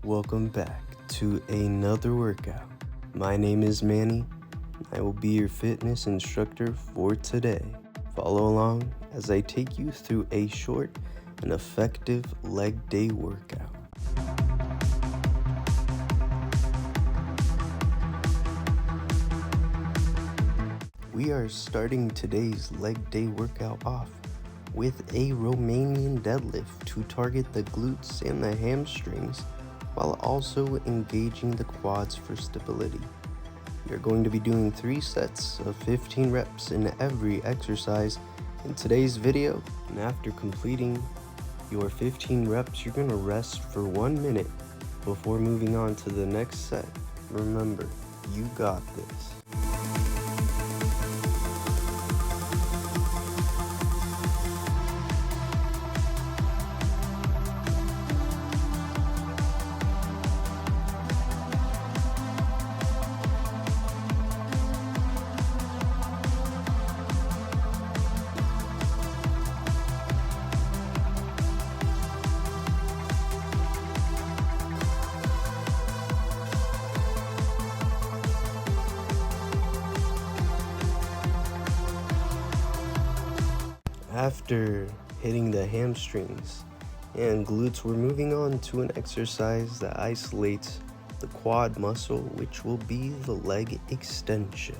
Welcome back to another workout. My name is Manny. I will be your fitness instructor for today. Follow along as I take you through a short and effective leg day workout. We are starting today's leg day workout off with a Romanian deadlift to target the glutes and the hamstrings while also engaging the quads for stability. You're going to be doing 3 sets of 15 reps in every exercise in today's video, and after completing your 15 reps, you're going to rest for 1 minute before moving on to the next set. Remember, you got this. After hitting the hamstrings and glutes, we're moving on to an exercise that isolates the quad muscle, which will be the leg extension.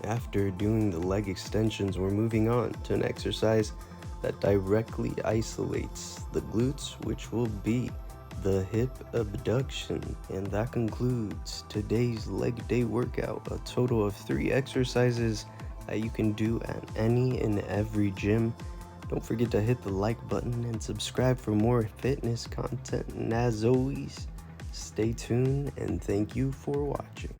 After doing the leg extensions, we're moving on to an exercise that directly isolates the glutes, which will be the hip abduction. And that concludes today's leg day workout, a total of 3 exercises that you can do at any and every gym. Don't forget to hit the like button and subscribe for more fitness content. And as always, stay tuned and thank you for watching.